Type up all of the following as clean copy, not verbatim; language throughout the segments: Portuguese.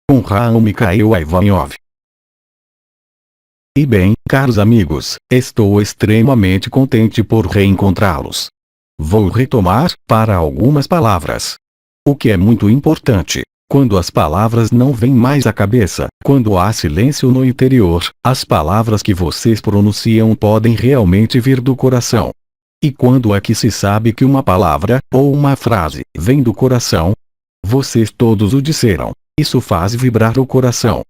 com Raul Mikhail Ivanov. E bem, caros amigos, estou extremamente contente por reencontrá-los. Vou retomar, para algumas palavras. O que é muito importante. Quando as palavras não vêm mais à cabeça, quando há silêncio no interior, as palavras que vocês pronunciam podem realmente vir do coração. E quando é que se sabe que uma palavra, ou uma frase, vem do coração? Vocês todos o disseram. Isso faz vibrar o coração.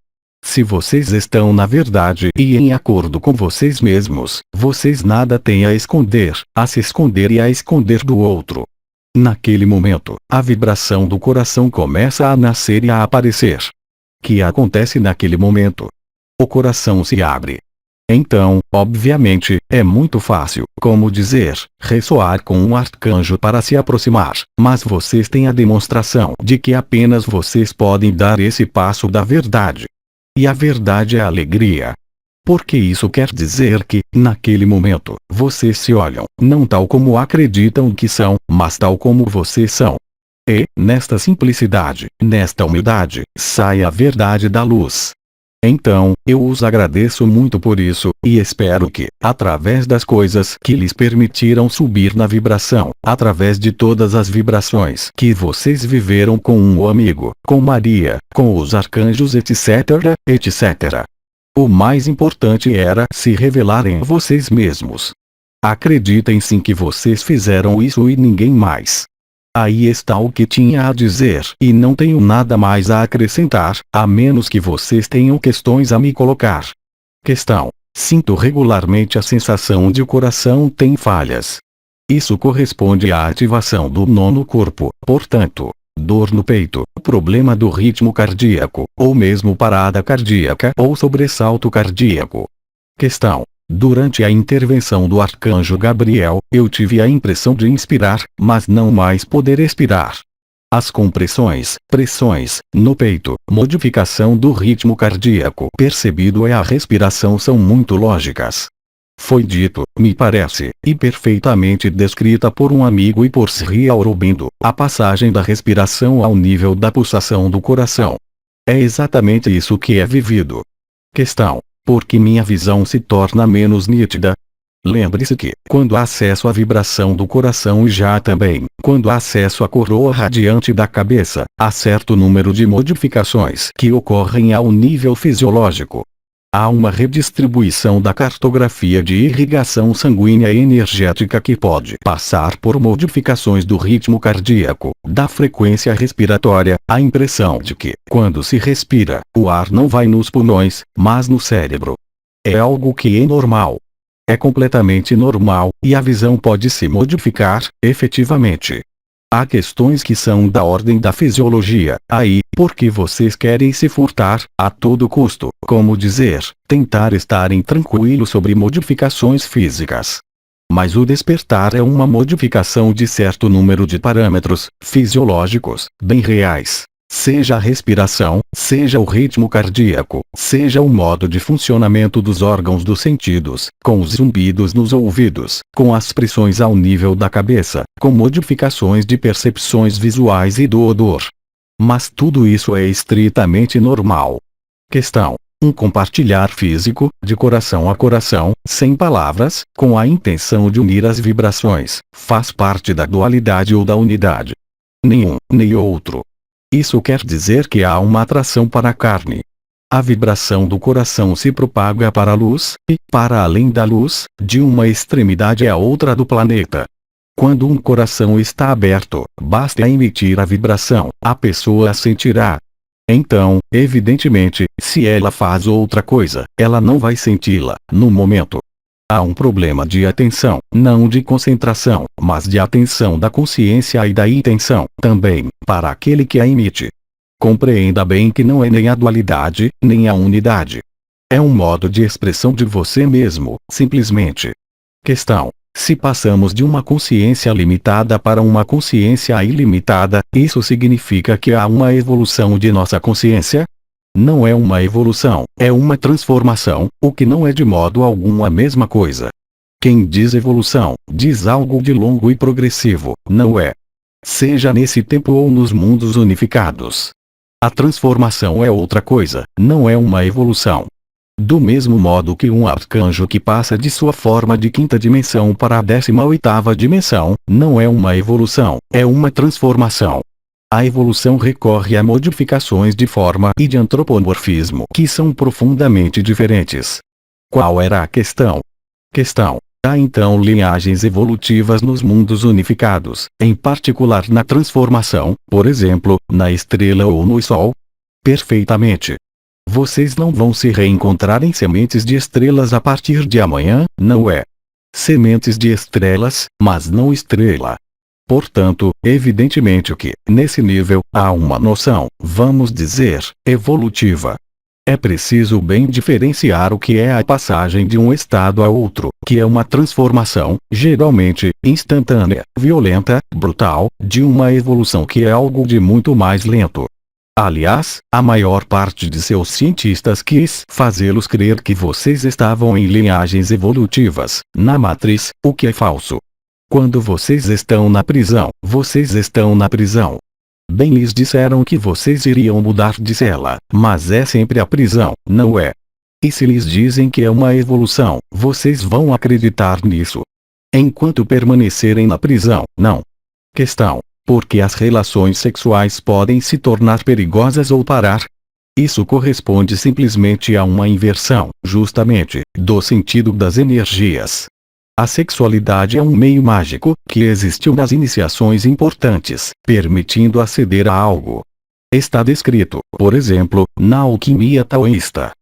Se vocês estão na verdade e em acordo com vocês mesmos, vocês nada têm a esconder, a se esconder e a esconder do outro. Naquele momento, a vibração do coração começa a nascer e a aparecer. Que acontece naquele momento? O coração se abre. Então, obviamente, é muito fácil, como dizer, ressoar com um arcanjo para se aproximar, mas vocês têm a demonstração de que apenas vocês podem dar esse passo da verdade. E a verdade é a alegria. Porque isso quer dizer que, naquele momento, vocês se olham, não tal como acreditam que são, mas tal como vocês são. E, nesta simplicidade, nesta humildade, sai a verdade da luz. Então, eu os agradeço muito por isso, e espero que, através das coisas que lhes permitiram subir na vibração, através de todas as vibrações que vocês viveram com um amigo, com Maria, com os arcanjos etc., etc. O mais importante era se revelarem a vocês mesmos. Acreditem sim que vocês fizeram isso e ninguém mais. Aí está o que tinha a dizer e não tenho nada mais a acrescentar, a menos que vocês tenham questões a me colocar. Questão: sinto regularmente a sensação de o coração tem falhas. Isso corresponde à ativação do nono corpo, portanto, dor no peito, problema do ritmo cardíaco, ou mesmo parada cardíaca ou sobressalto cardíaco. Questão: durante a intervenção do arcanjo Gabriel, eu tive a impressão de inspirar, mas não mais poder expirar. As compressões, pressões, no peito, modificação do ritmo cardíaco percebido e a respiração são muito lógicas. Foi dito, me parece, e perfeitamente descrita por um amigo e por Sri Aurobindo, a passagem da respiração ao nível da pulsação do coração. É exatamente isso que é vivido. Questão: por que minha visão se torna menos nítida? Lembre-se que, quando há acesso à vibração do coração e já também, quando há acesso à coroa radiante da cabeça, há certo número de modificações que ocorrem ao nível fisiológico. Há uma redistribuição da cartografia de irrigação sanguínea e energética que pode passar por modificações do ritmo cardíaco, da frequência respiratória, a impressão de que, quando se respira, o ar não vai nos pulmões, mas no cérebro. É algo que é normal. É completamente normal, e a visão pode se modificar, efetivamente. Há questões que são da ordem da fisiologia, aí, porque vocês querem se furtar, a todo custo, como dizer, tentar estarem tranquilos sobre modificações físicas. Mas o despertar é uma modificação de certo número de parâmetros fisiológicos, bem reais. Seja a respiração, seja o ritmo cardíaco, seja o modo de funcionamento dos órgãos dos sentidos, com os zumbidos nos ouvidos, com as pressões ao nível da cabeça, com modificações de percepções visuais e do odor. Mas tudo isso é estritamente normal. Questão: um compartilhar físico, de coração a coração, sem palavras, com a intenção de unir as vibrações, faz parte da dualidade ou da unidade. Nenhum, nem outro. Isso quer dizer que há uma atração para a carne. A vibração do coração se propaga para a luz, e, para além da luz, de uma extremidade à outra do planeta. Quando um coração está aberto, basta emitir a vibração, a pessoa a sentirá. Então, evidentemente, se ela faz outra coisa, ela não vai senti-la, no momento. Há um problema de atenção, não de concentração, mas de atenção da consciência e da intenção, também, para aquele que a emite. Compreenda bem que não é nem a dualidade, nem a unidade. É um modo de expressão de você mesmo, simplesmente. Questão: se passamos de uma consciência limitada para uma consciência ilimitada, isso significa que há uma evolução de nossa consciência? Não é uma evolução, é uma transformação, o que não é de modo algum a mesma coisa. Quem diz evolução, diz algo de longo e progressivo, não é? Seja nesse tempo ou nos mundos unificados. A transformação é outra coisa, não é uma evolução. Do mesmo modo que um arcanjo que passa de sua forma de quinta dimensão para a 18ª dimensão, não é uma evolução, é uma transformação. A evolução recorre a modificações de forma e de antropomorfismo que são profundamente diferentes. Qual era a questão? Há então linhagens evolutivas nos mundos unificados, em particular na transformação, por exemplo, na estrela ou no Sol? Perfeitamente. Vocês não vão se reencontrar em sementes de estrelas a partir de amanhã, não é? Sementes de estrelas, mas não estrela. Portanto, evidentemente que, nesse nível, há uma noção, vamos dizer, evolutiva. É preciso bem diferenciar o que é a passagem de um estado a outro, que é uma transformação, geralmente, instantânea, violenta, brutal, de uma evolução que é algo de muito mais lento. Aliás, a maior parte de seus cientistas quis fazê-los crer que vocês estavam em linhagens evolutivas, na matriz, o que é falso. Quando vocês estão na prisão, vocês estão na prisão. Bem lhes disseram que vocês iriam mudar de cela, mas é sempre a prisão, não é? E se lhes dizem que é uma evolução, vocês vão acreditar nisso. Enquanto permanecerem na prisão, não. Porque as relações sexuais podem se tornar perigosas ou parar. Isso corresponde simplesmente a uma inversão, justamente, do sentido das energias. A sexualidade é um meio mágico, que existiu nas iniciações importantes, permitindo aceder a algo. Está descrito, por exemplo, na alquimia taoísta.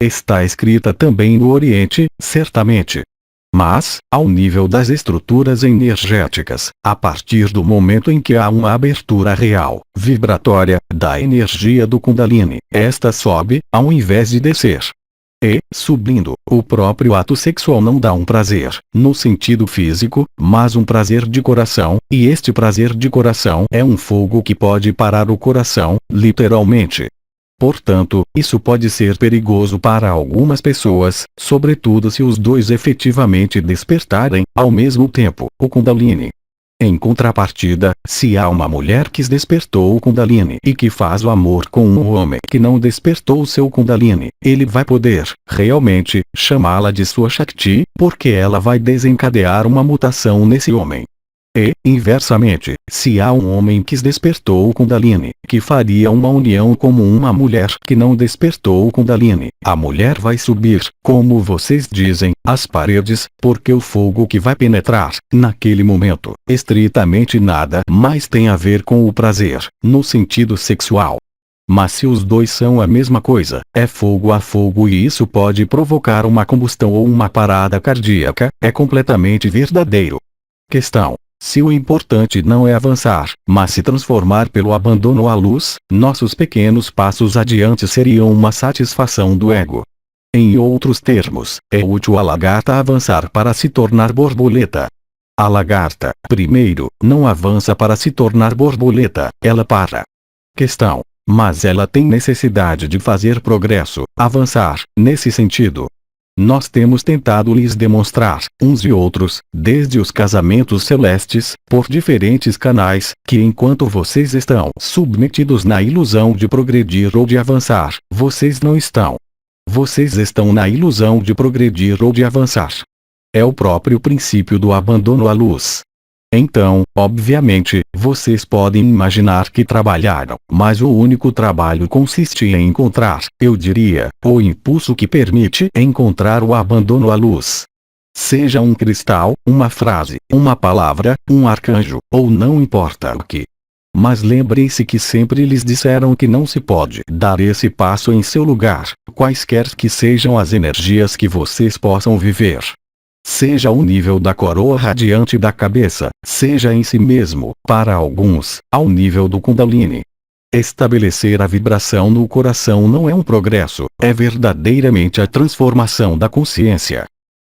Está escrita também no Oriente, certamente. Mas, ao nível das estruturas energéticas, a partir do momento em que há uma abertura real, vibratória, da energia do Kundalini, esta sobe, ao invés de descer. E, subindo, o próprio ato sexual não dá um prazer, no sentido físico, mas um prazer de coração, e este prazer de coração é um fogo que pode parar o coração, literalmente. Portanto, isso pode ser perigoso para algumas pessoas, sobretudo se os dois efetivamente despertarem, ao mesmo tempo, o Kundalini. Em contrapartida, se há uma mulher que despertou o Kundalini e que faz o amor com um homem que não despertou o seu Kundalini, ele vai poder, realmente, chamá-la de sua Shakti, porque ela vai desencadear uma mutação nesse homem. E, inversamente, se há um homem que despertou o Kundalini, que faria uma união com uma mulher que não despertou o Kundalini, a mulher vai subir, como vocês dizem, as paredes, porque o fogo que vai penetrar, naquele momento, estritamente nada mais tem a ver com o prazer, no sentido sexual. Mas se os dois são a mesma coisa, é fogo a fogo e isso pode provocar uma combustão ou uma parada cardíaca, é completamente verdadeiro. Se o importante não é avançar, mas se transformar pelo abandono à luz, nossos pequenos passos adiante seriam uma satisfação do ego. Em outros termos, é útil a lagarta avançar para se tornar borboleta. A lagarta, primeiro, não avança para se tornar borboleta, ela para. Mas ela tem necessidade de fazer progresso, avançar, nesse sentido. Nós temos tentado lhes demonstrar, uns e outros, desde os casamentos celestes, por diferentes canais, que enquanto vocês estão submetidos na ilusão de progredir ou de avançar, vocês não estão. Vocês estão na ilusão de progredir ou de avançar. É o próprio princípio do abandono à luz. Então, obviamente, vocês podem imaginar que trabalharam, mas o único trabalho consiste em encontrar, eu diria, o impulso que permite encontrar o abandono à luz. Seja um cristal, uma frase, uma palavra, um arcanjo, ou não importa o que. Mas lembrem-se que sempre lhes disseram que não se pode dar esse passo em seu lugar, quaisquer que sejam as energias que vocês possam viver. Seja o nível da coroa radiante da cabeça, seja em si mesmo, para alguns, ao nível do Kundalini. Estabelecer a vibração no coração não é um progresso, é verdadeiramente a transformação da consciência.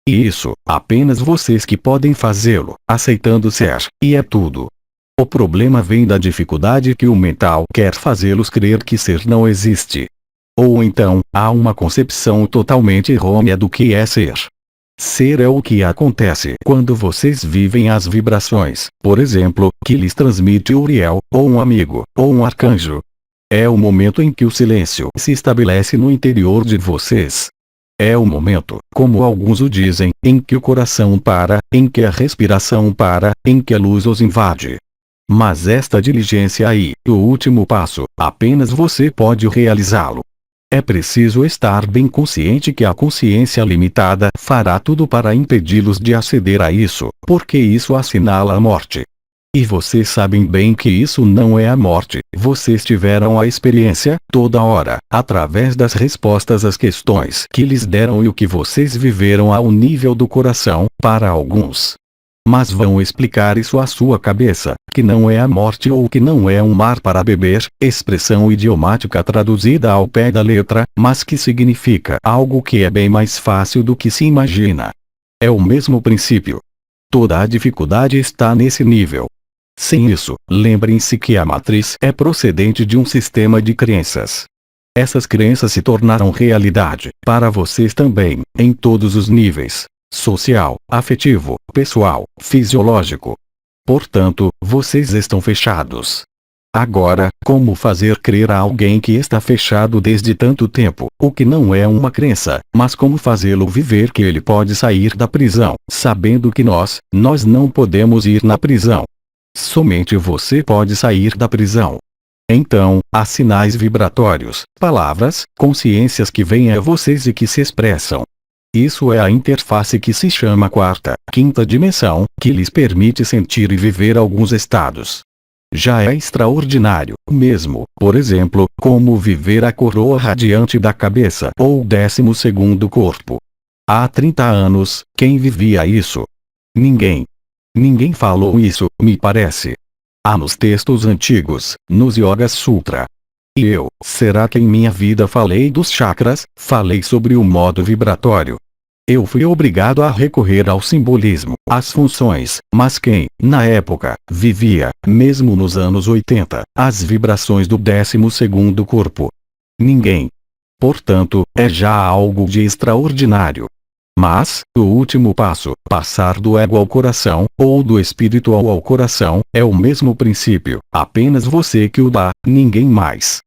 E isso, apenas vocês que podem fazê-lo, aceitando ser, e é tudo. O problema vem da dificuldade que o mental quer fazê-los crer que ser não existe. Ou então, há uma concepção totalmente errônea do que é ser. Ser é o que acontece quando vocês vivem as vibrações, por exemplo, que lhes transmite Uriel, ou um amigo, ou um arcanjo. É o momento em que o silêncio se estabelece no interior de vocês. É o momento, como alguns o dizem, em que o coração para, em que a respiração para, em que a luz os invade. Mas esta diligência aí, o último passo, apenas você pode realizá-lo. É preciso estar bem consciente que a consciência limitada fará tudo para impedi-los de aceder a isso, porque isso assinala a morte. E vocês sabem bem que isso não é a morte. Vocês tiveram a experiência, toda hora, através das respostas às questões que lhes deram e o que vocês viveram ao nível do coração, para alguns. Mas vão explicar isso à sua cabeça, que não é a morte ou que não é um mar para beber, expressão idiomática traduzida ao pé da letra, mas que significa algo que é bem mais fácil do que se imagina. É o mesmo princípio. Toda a dificuldade está nesse nível. Sem isso, lembrem-se que a matriz é procedente de um sistema de crenças. Essas crenças se tornaram realidade, para vocês também, em todos os níveis. Social, afetivo, pessoal, fisiológico. Portanto, vocês estão fechados. Agora, como fazer crer a alguém que está fechado desde tanto tempo, o que não é uma crença, mas como fazê-lo viver que ele pode sair da prisão, sabendo que nós não podemos ir na prisão. Somente você pode sair da prisão. Então, há sinais vibratórios, palavras, consciências que vêm a vocês e que se expressam. Isso é a interface que se chama quarta, quinta dimensão, que lhes permite sentir e viver alguns estados. Já é extraordinário, mesmo, por exemplo, como viver a coroa radiante da cabeça ou o 12º corpo. Há 30 anos, quem vivia isso? Ninguém. Ninguém falou isso, me parece. Há nos textos antigos, nos Yoga Sutra. E eu, será que em minha vida falei dos chakras, falei sobre o modo vibratório? Eu fui obrigado a recorrer ao simbolismo, às funções, mas quem, na época, vivia, mesmo nos anos 80, as vibrações do 12º corpo? Ninguém. Portanto, é já algo de extraordinário. Mas, o último passo, passar do ego ao coração, ou do espiritual ao coração, é o mesmo princípio, apenas você que o dá, ninguém mais.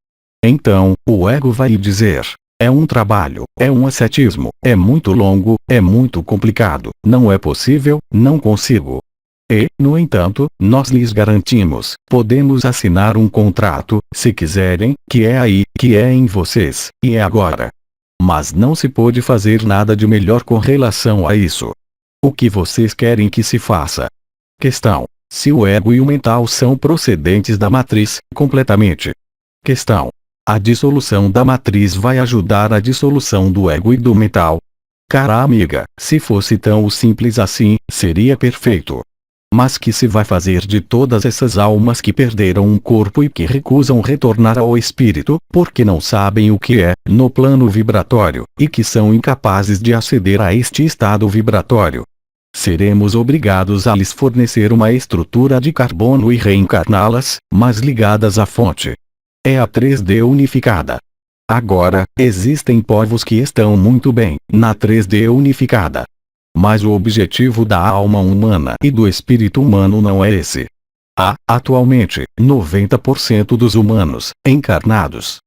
Então, o ego vai dizer: é um trabalho, é um ascetismo, é muito longo, é muito complicado, não é possível, não consigo. E, no entanto, nós lhes garantimos, podemos assinar um contrato, se quiserem, que é aí, que é em vocês, e é agora. Mas não se pode fazer nada de melhor com relação a isso. O que vocês querem que se faça? Questão: se o ego e o mental são procedentes da matriz, completamente. Questão: a dissolução da matriz vai ajudar a dissolução do ego e do mental? Cara amiga, se fosse tão simples assim, seria perfeito. Mas que se vai fazer de todas essas almas que perderam um corpo e que recusam retornar ao espírito, porque não sabem o que é, no plano vibratório, e que são incapazes de aceder a este estado vibratório? Seremos obrigados a lhes fornecer uma estrutura de carbono e reencarná-las, mas ligadas à fonte. É a 3D unificada. Agora, existem povos que estão muito bem, na 3D unificada. Mas o objetivo da alma humana e do espírito humano não é esse. Há, atualmente, 90% dos humanos, encarnados.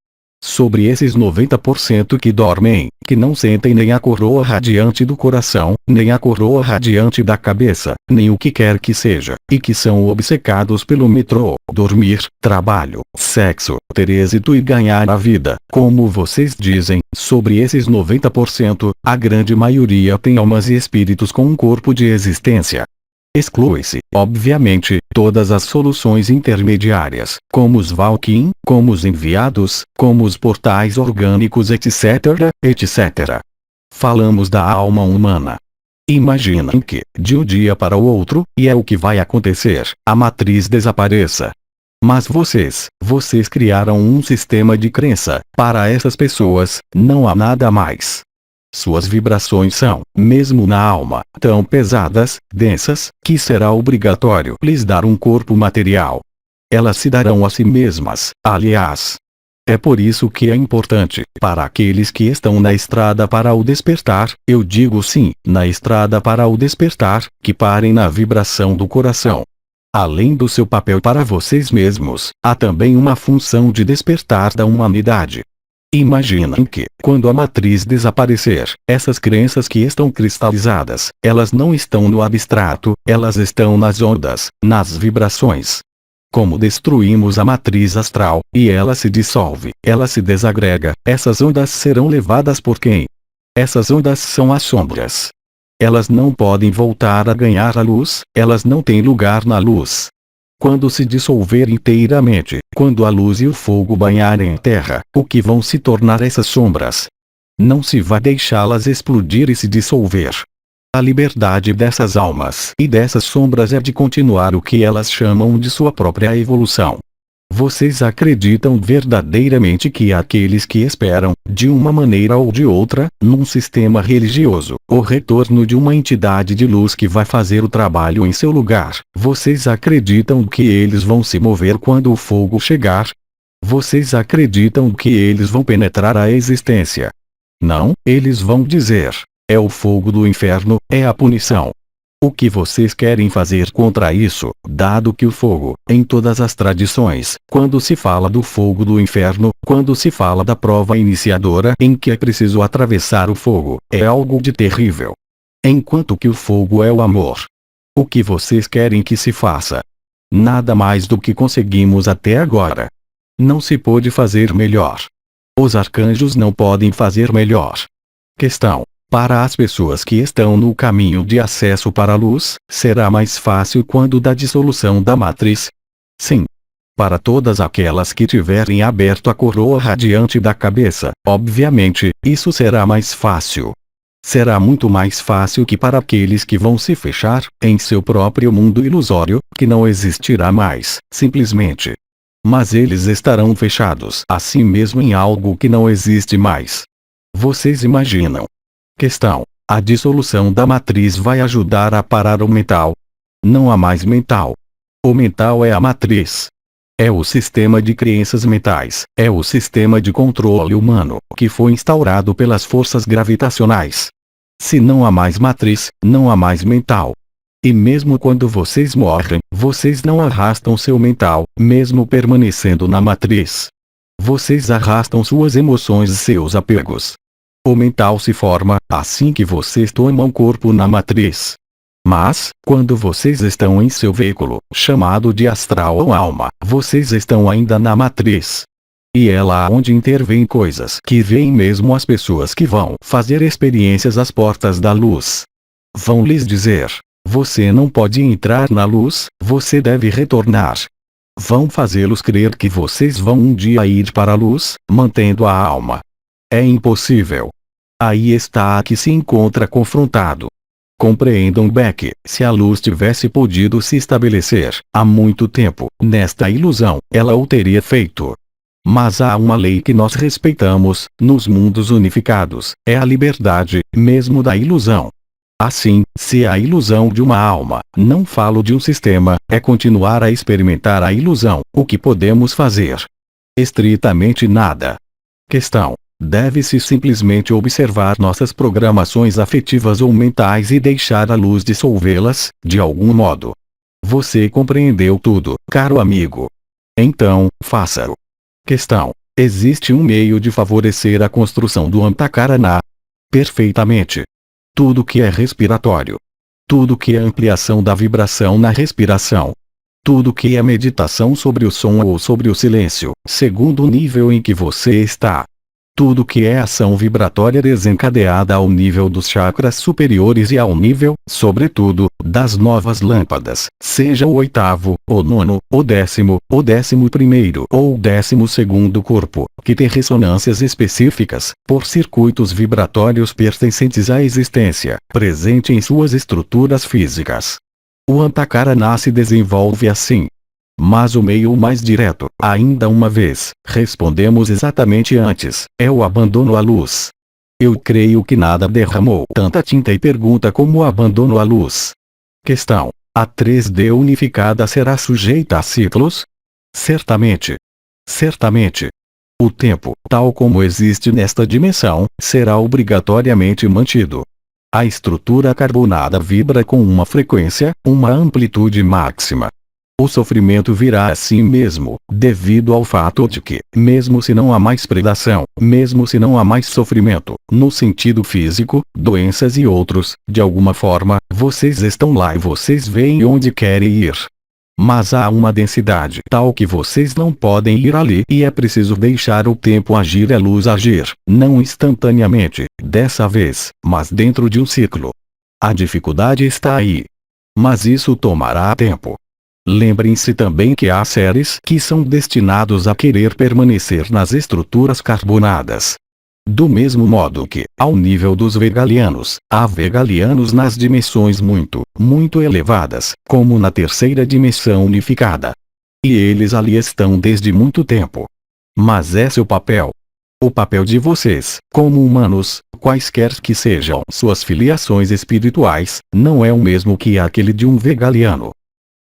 Sobre esses 90% que dormem, que não sentem nem a coroa radiante do coração, nem a coroa radiante da cabeça, nem o que quer que seja, e que são obcecados pelo metrô, dormir, trabalho, sexo, ter êxito e ganhar a vida, como vocês dizem, sobre esses 90%, a grande maioria tem almas e espíritos com um corpo de existência. Exclui-se, obviamente, todas as soluções intermediárias, como os Valkyrie, como os enviados, como os portais orgânicos etc, etc. Falamos da alma humana. Imaginem que, de um dia para o outro, e é o que vai acontecer, a matriz desapareça. Mas vocês criaram um sistema de crença, para essas pessoas, não há nada mais. Suas vibrações são, mesmo na alma, tão pesadas, densas, que será obrigatório lhes dar um corpo material. Elas se darão a si mesmas, aliás. É por isso que é importante, para aqueles que estão na estrada para o despertar, eu digo sim, na estrada para o despertar, que parem na vibração do coração. Além do seu papel para vocês mesmos, há também uma função de despertar da humanidade. Imaginem que, quando a matriz desaparecer, essas crenças que estão cristalizadas, elas não estão no abstrato, elas estão nas ondas, nas vibrações. Como destruímos a matriz astral, e ela se dissolve, ela se desagrega, essas ondas serão levadas por quem? Essas ondas são as sombras. Elas não podem voltar a ganhar a luz, elas não têm lugar na luz. Quando se dissolver inteiramente, quando a luz e o fogo banharem a terra, o que vão se tornar essas sombras? Não se vai deixá-las explodir e se dissolver. A liberdade dessas almas e dessas sombras é de continuar o que elas chamam de sua própria evolução. Vocês acreditam verdadeiramente que aqueles que esperam, de uma maneira ou de outra, num sistema religioso, o retorno de uma entidade de luz que vai fazer o trabalho em seu lugar, vocês acreditam que eles vão se mover quando o fogo chegar? Vocês acreditam que eles vão penetrar a existência? Não, eles vão dizer: é o fogo do inferno, é a punição. O que vocês querem fazer contra isso, dado que o fogo, em todas as tradições, quando se fala do fogo do inferno, quando se fala da prova iniciadora em que é preciso atravessar o fogo, é algo de terrível. Enquanto que o fogo é o amor. O que vocês querem que se faça? Nada mais do que conseguimos até agora. Não se pôde fazer melhor. Os arcanjos não podem fazer melhor. Questão: para as pessoas que estão no caminho de acesso para a luz, será mais fácil quando da dissolução da matriz? Sim. Para todas aquelas que tiverem aberto a coroa radiante da cabeça, obviamente, isso será mais fácil. Será muito mais fácil que para aqueles que vão se fechar, em seu próprio mundo ilusório, que não existirá mais, simplesmente. Mas eles estarão fechados a si mesmo em algo que não existe mais. Vocês imaginam? Questão: a dissolução da matriz vai ajudar a parar o mental? Não há mais mental. O mental é a matriz. É o sistema de crenças mentais, é o sistema de controle humano, que foi instaurado pelas forças gravitacionais. Se não há mais matriz, não há mais mental. E mesmo quando vocês morrem, vocês não arrastam seu mental, mesmo permanecendo na matriz. Vocês arrastam suas emoções e seus apegos. O mental se forma assim que vocês tomam corpo na matriz. Mas, quando vocês estão em seu veículo, chamado de astral ou alma, vocês estão ainda na matriz. E é lá onde intervêm coisas que veem mesmo as pessoas que vão fazer experiências às portas da luz. Vão lhes dizer: você não pode entrar na luz, você deve retornar. Vão fazê-los crer que vocês vão um dia ir para a luz, mantendo a alma. É impossível. Aí está a que se encontra confrontado. Compreendam Beck, se a luz tivesse podido se estabelecer, há muito tempo, nesta ilusão, ela o teria feito. Mas há uma lei que nós respeitamos, nos mundos unificados, é a liberdade, mesmo da ilusão. Assim, se a ilusão de uma alma, não falo de um sistema, é continuar a experimentar a ilusão, o que podemos fazer? Estritamente nada. Questão: deve-se simplesmente observar nossas programações afetivas ou mentais e deixar a luz dissolvê-las, de algum modo. Você compreendeu tudo, caro amigo. Então, faça-o. Questão: existe um meio de favorecer a construção do Antakarana? Perfeitamente. Tudo que é respiratório. Tudo que é ampliação da vibração na respiração. Tudo que é meditação sobre o som ou sobre o silêncio, segundo o nível em que você está. Tudo que é ação vibratória desencadeada ao nível dos chakras superiores e ao nível, sobretudo, das novas lâmpadas, seja o 8º, o 9º, o 10º, o 11º ou o 12º corpo, que tem ressonâncias específicas, por circuitos vibratórios pertencentes à existência, presente em suas estruturas físicas. O Antakarana se desenvolve assim. Mas o meio mais direto, ainda uma vez, respondemos exatamente antes, é o abandono à luz. Eu creio que nada derramou tanta tinta e pergunta como o abandono à luz. Questão: a 3D unificada será sujeita a ciclos? Certamente. Certamente. O tempo, tal como existe nesta dimensão, será obrigatoriamente mantido. A estrutura carbonada vibra com uma frequência, uma amplitude máxima. O sofrimento virá assim mesmo, devido ao fato de que, mesmo se não há mais predação, mesmo se não há mais sofrimento, no sentido físico, doenças e outros, de alguma forma, vocês estão lá e vocês veem onde querem ir. Mas há uma densidade tal que vocês não podem ir ali e é preciso deixar o tempo agir e a luz agir, não instantaneamente, dessa vez, mas dentro de um ciclo. A dificuldade está aí. Mas isso tomará tempo. Lembrem-se também que há seres que são destinados a querer permanecer nas estruturas carbonadas. Do mesmo modo que, ao nível dos vegalianos, há vegalianos nas dimensões muito, muito elevadas, como na terceira dimensão unificada. E eles ali estão desde muito tempo. Mas é seu papel. O papel de vocês, como humanos, quaisquer que sejam suas filiações espirituais, não é o mesmo que aquele de um vegaliano.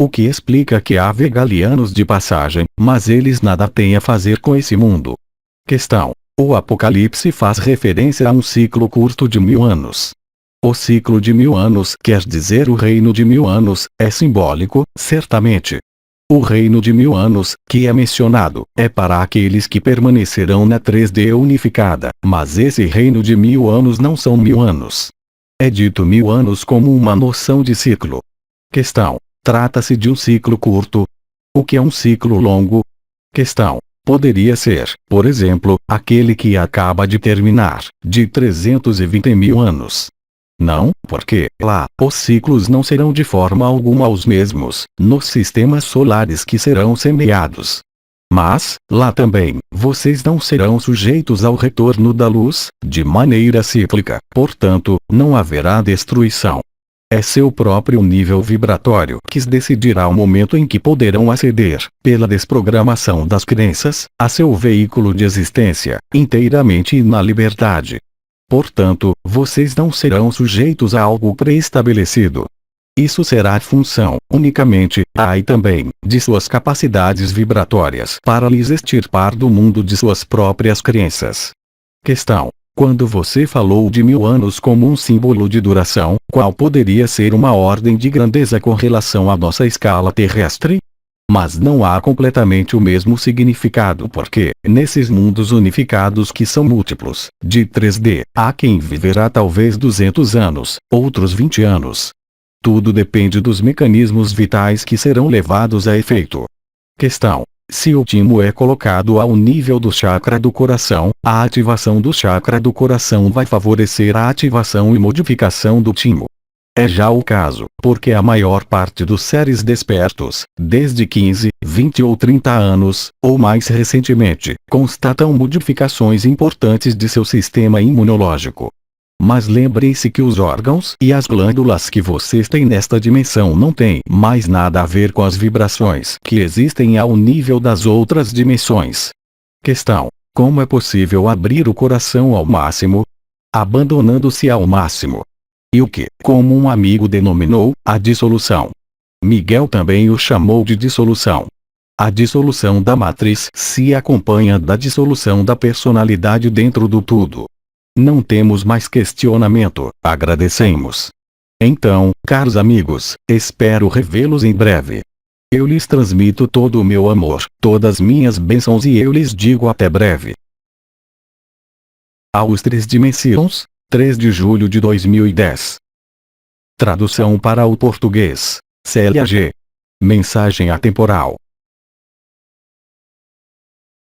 O que explica que há vegalianos de passagem, mas eles nada têm a fazer com esse mundo. Questão. O Apocalipse faz referência a um ciclo curto de 1000 anos. O ciclo de 1000 anos quer dizer o reino de 1000 anos, é simbólico, certamente. O reino de 1000 anos, que é mencionado, é para aqueles que permanecerão na 3D unificada, mas esse reino de 1000 anos não são 1000 anos. É dito 1000 anos como uma noção de ciclo. Questão. Trata-se de um ciclo curto. O que é um ciclo longo? Questão. Poderia ser, por exemplo, aquele que acaba de terminar, de 320.000 anos. Não, porque, lá, os ciclos não serão de forma alguma os mesmos, nos sistemas solares que serão semeados. Mas, lá também, vocês não serão sujeitos ao retorno da luz, de maneira cíclica, portanto, não haverá destruição. É seu próprio nível vibratório que decidirá o momento em que poderão aceder, pela desprogramação das crenças, a seu veículo de existência, inteiramente na liberdade. Portanto, vocês não serão sujeitos a algo pré-estabelecido. Isso será função, unicamente, e também, de suas capacidades vibratórias para lhes extirpar do mundo de suas próprias crenças. Questão. Quando você falou de 1000 anos como um símbolo de duração, qual poderia ser uma ordem de grandeza com relação à nossa escala terrestre? Mas não há completamente o mesmo significado porque, nesses mundos unificados que são múltiplos, de 3D, há quem viverá talvez 200 anos, outros 20 anos. Tudo depende dos mecanismos vitais que serão levados a efeito. Questão. Se o timo é colocado ao nível do chakra do coração, a ativação do chakra do coração vai favorecer a ativação e modificação do timo. É já o caso, porque a maior parte dos seres despertos, desde 15, 20 ou 30 anos, ou mais recentemente, constatam modificações importantes de seu sistema imunológico. Mas lembrem-se que os órgãos e as glândulas que vocês têm nesta dimensão não têm mais nada a ver com as vibrações que existem ao nível das outras dimensões. Questão. Como é possível abrir o coração ao máximo? Abandonando-se ao máximo. E o que, como um amigo denominou, a dissolução. Miguel também o chamou de dissolução. A dissolução da matriz se acompanha da dissolução da personalidade dentro do tudo. Não temos mais questionamento, agradecemos. Então, caros amigos, espero revê-los em breve. Eu lhes transmito todo o meu amor, todas minhas bênçãos e eu lhes digo até breve. Aos 3 dimensões, 3 de julho de 2010. Tradução para o português. Célia G. Mensagem atemporal.